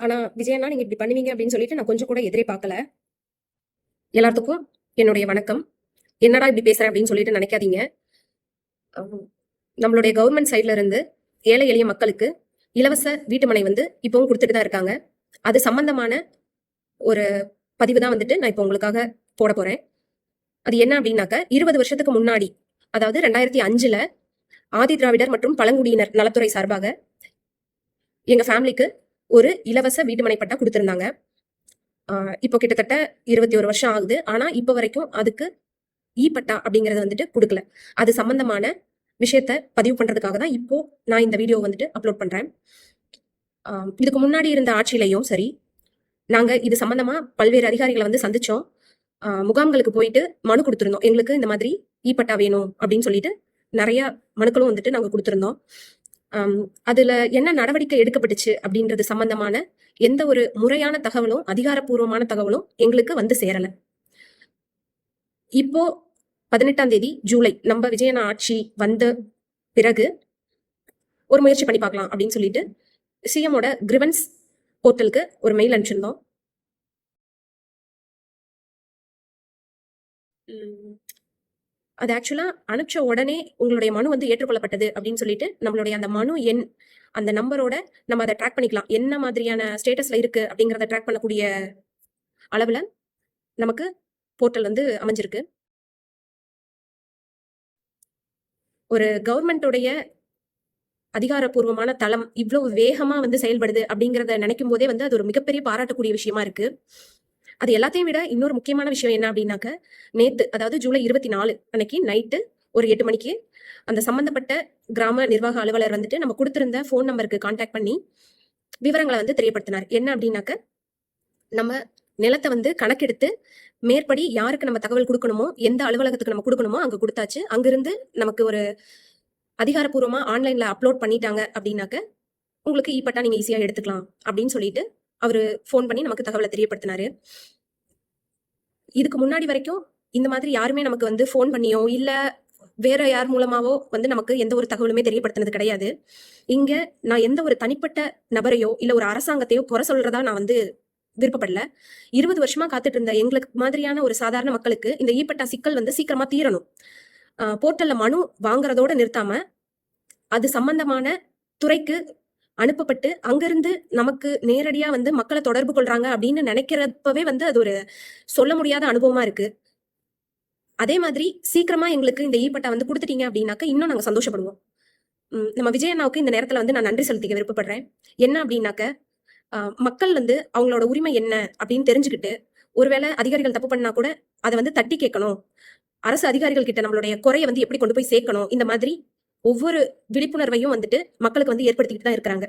ஆனா விஜயண்ணா நீங்க இப்படி பண்ணுவீங்க அப்படின்னு சொல்லிட்டு நான் கொஞ்சம் கூட எதிரே பார்க்கல. எல்லாத்துக்கும் என்னுடைய வணக்கம். என்னடா இப்படி பேசுறேன் அப்படின்னு சொல்லிட்டு நினைக்காதீங்க. அஹ் நம்மளுடைய கவர்மெண்ட் சைட்ல இருந்து ஏழை எளிய மக்களுக்கு இலவச வீட்டுமனை இப்பவும் கொடுத்துட்டு தான் இருக்காங்க. அது சம்பந்தமான ஒரு பதிவு தான் நான் இப்போ உங்களுக்காக போட போறேன். அது என்ன அப்படின்னாக்க 20 வருஷத்துக்கு முன்னாடி, அதாவது 2005ல ஆதி திராவிடர் மற்றும் பழங்குடியினர் நலத்துறை சார்பாக எங்க ஃபேமிலிக்கு ஒரு இலவச வீட்டுமனை பட்டா கொடுத்திருந்தாங்க. இப்போ கிட்டத்தட்ட 21 வருஷம் ஆகுது. ஆனா இப்ப வரைக்கும் அதுக்கு பட்டா அப்படிங்கறது கொடுக்கல. அது சம்பந்தமான விஷயத்த பதிவு பண்றதுக்காக தான் இப்போ நான் இந்த வீடியோ அப்லோட் பண்றேன். இதுக்கு முன்னாடி இருந்த ஆட்சியிலையும் சரி, நாங்க இது சம்பந்தமா பல்வேறு அதிகாரிகளை சந்திச்சோம். முகாம்களுக்கு போயிட்டு மனு கொடுத்திருந்தோம். எங்களுக்கு இந்த மாதிரி பட்டா வேணும் அப்படின்னு சொல்லிட்டு நிறைய மனுக்களும் நாங்க கொடுத்திருந்தோம். அதுல என்ன நடவடிக்கை எடுக்கப்பட்டுச்சு அப்படின்றது சம்பந்தமான எந்த ஒரு முறையான தகவலும் அதிகாரப்பூர்வமான தகவலும் எங்களுக்கு சேரல. இப்போ 18ஆம் தேதி ஜூலை நம்ம விஜயண்ணா ஆட்சி வந்த பிறகு ஒரு முயற்சி பண்ணி பார்க்கலாம் அப்படின்னு சொல்லிட்டு சிஎமோட கிரிவன்ஸ் போர்ட்டலுக்கு ஒரு மெயில் அனுப்பிச்சிருந்தோம். அது ஆக்சுவலா அனுப்பிச்ச உடனே உங்களுடைய மனு ஏற்றுக்கொள்ளப்பட்டது அப்படின்னு சொல்லிட்டு நம்மளுடைய அந்த மனு எண், அந்த நம்பரோட நம்ம அதை ட்ராக் பண்ணிக்கலாம். என்ன மாதிரியான ஸ்டேட்டஸ்ல இருக்கு அப்படிங்கறத ட்ராக் பண்ணக்கூடிய அளவுல நமக்கு போர்ட்டல் அமைஞ்சிருக்கு. ஒரு கவர்மெண்டோடைய அதிகாரப்பூர்வமான தளம் இவ்வளவு வேகமா செயல்படுது அப்படிங்கறத நினைக்கும் போதே அது ஒரு மிகப்பெரிய பாராட்டக்கூடிய விஷயமா இருக்கு. அது எல்லாத்தையும் விட இன்னொரு முக்கியமான விஷயம் என்ன அப்படின்னாக்க, நேத்து அதாவது ஜூலை 24 அன்னைக்கு நைட்டு ஒரு 8 மணிக்கு அந்த சம்பந்தப்பட்ட கிராம நிர்வாக அலுவலர் நம்ம கொடுத்திருந்த போன் நம்பருக்கு கான்டாக்ட் பண்ணி விவரங்களை தெரியப்படுத்தினார். என்ன அப்படின்னாக்க, நம்ம நிலத்தை கணக்கெடுத்து மேற்படி யாருக்கு நம்ம தகவல் கொடுக்கணுமோ, எந்த அலுவலகத்துக்கு நம்ம கொடுக்கணுமோ அங்க கொடுத்தாச்சு. அங்கிருந்து நமக்கு ஒரு அதிகாரப்பூர்வமா ஆன்லைன்ல அப்லோட் பண்ணிட்டாங்க அப்படின்னாக்க உங்களுக்கு பட்டா நீங்க ஈஸியா எடுத்துக்கலாம் அப்படின்னு சொல்லிட்டு அவரு போன் பண்ணி நமக்கு தகவலை தெரியப்படுத்தினாரு. இதுக்கு முன்னாடி வரைக்கும் இந்த மாதிரி யாருமே நமக்கு போன் பண்ணியோ இல்ல வேற யார் மூலமாவோ நமக்கு எந்த ஒரு தகவலுமே தெரியப்படுத்தினது கிடையாது. இங்க நான் எந்த ஒரு தனிப்பட்ட நபரையோ இல்ல ஒரு அரசாங்கத்தையோ குறை சொல்றதா நான் விருப்பப்படல. 20 வருஷமா காத்துட்டு இருந்த எங்களுக்கு மாதிரியான ஒரு சாதாரண மக்களுக்கு இந்த பட்டா சிக்கல் சீக்கிரமா தீரணும். போர்ட்டல்ல மனு வாங்குறதோட நிறுத்தாம அது சம்பந்தமான துறைக்கு அனுப்பப்பட்டு அங்கிருந்து நமக்கு நேரடியா மக்களை தொடர்பு கொள்றாங்க அப்படின்னு நினைக்கிறப்பவே அது ஒரு சொல்ல முடியாத அனுபவமா இருக்கு. அதே மாதிரி சீக்கிரமா எங்களுக்கு இந்த பட்டா கொடுத்துட்டீங்க அப்படின்னாக்க இன்னும் நாங்க சந்தோஷப்படுவோம். நம்ம விஜயண்ணாவுக்கு இந்த நேரத்துல நான் நன்றி செலுத்திக்க விருப்பப்படுறேன். என்ன அப்படின்னாக்க, மக்கள் அவங்களோட உரிமை என்ன அப்படின்னு தெரிஞ்சுக்கிட்டு ஒருவேளை அதிகாரிகள் தப்பு பண்ணா கூட அதை தட்டி கேட்கணும். அரசு அதிகாரிகள் கிட்ட நம்மளுடைய குறையை எப்படி கொண்டு போய் சேர்க்கணும். இந்த மாதிரி ஒவ்வொரு விழிப்புணர்வையும் மக்களுக்கு ஏற்படுத்திக்கிட்டு தான் இருக்கிறாங்க.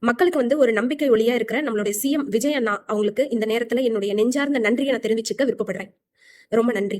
மக்களுக்கு ஒரு நம்பிக்கை ஒளியா இருக்கிற நம்மளுடைய சிஎம் விஜய் அண்ணா அவங்களுக்கு இந்த நேரத்துல என்னுடைய நெஞ்சார்ந்த நன்றியை நான் தெரிவிச்சுக்க விருப்பப்படுறேன். ரொம்ப நன்றி.